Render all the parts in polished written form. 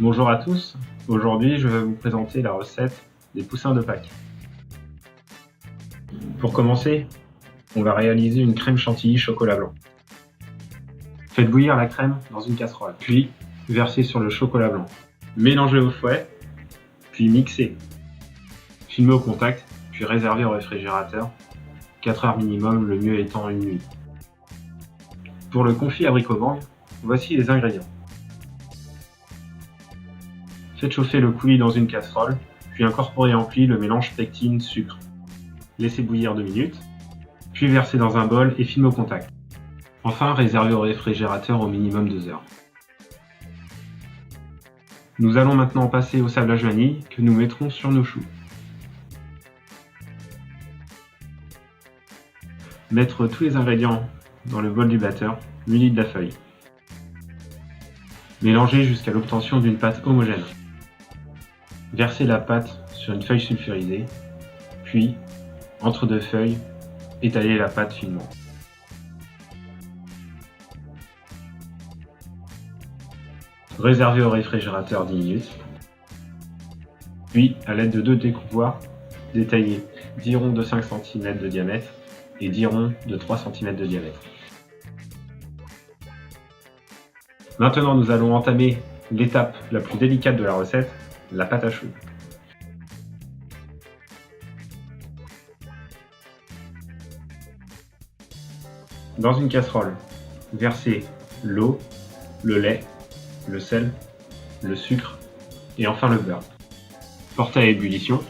Bonjour à tous, aujourd'hui je vais vous présenter la recette des poussins de Pâques. Pour commencer, on va réaliser une crème chantilly chocolat blanc. Faites bouillir la crème dans une casserole, puis versez sur le chocolat blanc. Mélangez au fouet, puis mixez. Filmez au contact, puis réservez au réfrigérateur, 4 heures minimum, le mieux étant une nuit. Pour le confit abricot mangue, voici les ingrédients. Faites chauffer le coulis dans une casserole, puis incorporez en plis le mélange pectine-sucre. Laissez bouillir 2 minutes, puis versez dans un bol et filmez au contact. Enfin, réservez au réfrigérateur au minimum 2 heures. Nous allons maintenant passer au sablage vanille que nous mettrons sur nos choux. Mettre tous les ingrédients dans le bol du batteur muni de la feuille. Mélanger jusqu'à l'obtention d'une pâte homogène. Versez la pâte sur une feuille sulfurisée, puis, entre deux feuilles, étalez la pâte finement. Réservez au réfrigérateur 10 minutes. Puis, à l'aide de 2 découpoirs, détaillez 10 ronds de 5 cm de diamètre et 10 ronds de 3 cm de diamètre. Maintenant, nous allons entamer l'étape la plus délicate de la recette, la pâte à choux. Dans une casserole, versez l'eau, le lait, le sel, le sucre et enfin le beurre. Portez à ébullition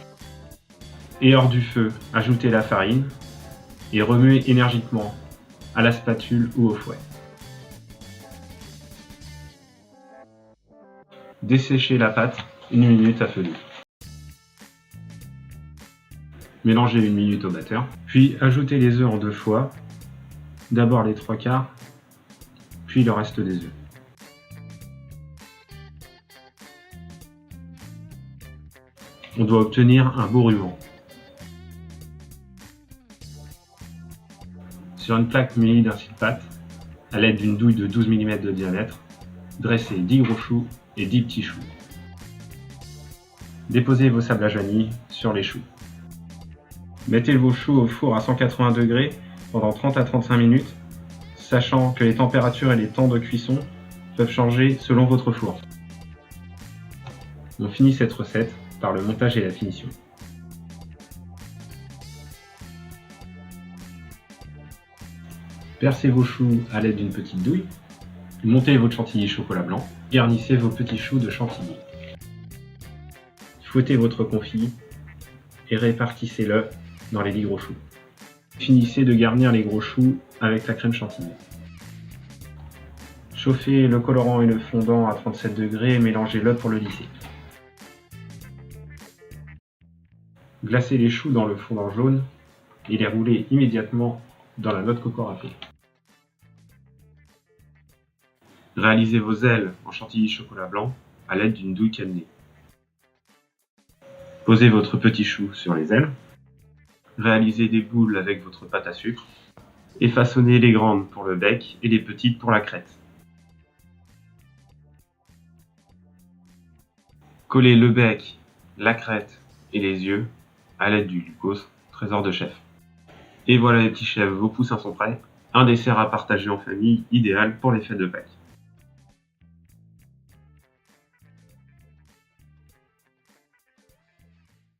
et hors du feu, ajoutez la farine et remuez énergiquement à la spatule ou au fouet. Desséchez la pâte 1 minute à feu doux. Mélangez 1 minute au batteur, puis ajoutez les œufs en 2 fois, d'abord les 3/4, puis le reste des œufs. On doit obtenir un beau ruban. Sur une plaque munie d'un fil-pâte, à l'aide d'une douille de 12 mm de diamètre, dressez 10 gros choux et 10 petits choux. Déposez vos sablages vanille sur les choux. Mettez vos choux au four à 180 degrés pendant 30 à 35 minutes, sachant que les températures et les temps de cuisson peuvent changer selon votre four. On finit cette recette par le montage et la finition. Percez vos choux à l'aide d'une petite douille, montez votre chantilly chocolat blanc, garnissez vos petits choux de chantilly. Fouettez votre confit et répartissez-le dans les 10 gros choux. Finissez de garnir les gros choux avec la crème chantilly. Chauffez le colorant et le fondant à 37 degrés et mélangez-le pour le lisser. Glacez les choux dans le fondant jaune et les roulez immédiatement dans la noix de coco râpée. Réalisez vos ailes en chantilly chocolat blanc à l'aide d'une douille cannelée. Posez votre petit chou sur les ailes. Réalisez des boules avec votre pâte à sucre et façonnez les grandes pour le bec et les petites pour la crête. Collez le bec, la crête et les yeux à l'aide du glucose, trésor de chef. Et voilà les petits chefs, vos poussins sont prêts. Un dessert à partager en famille, idéal pour les fêtes de Pâques.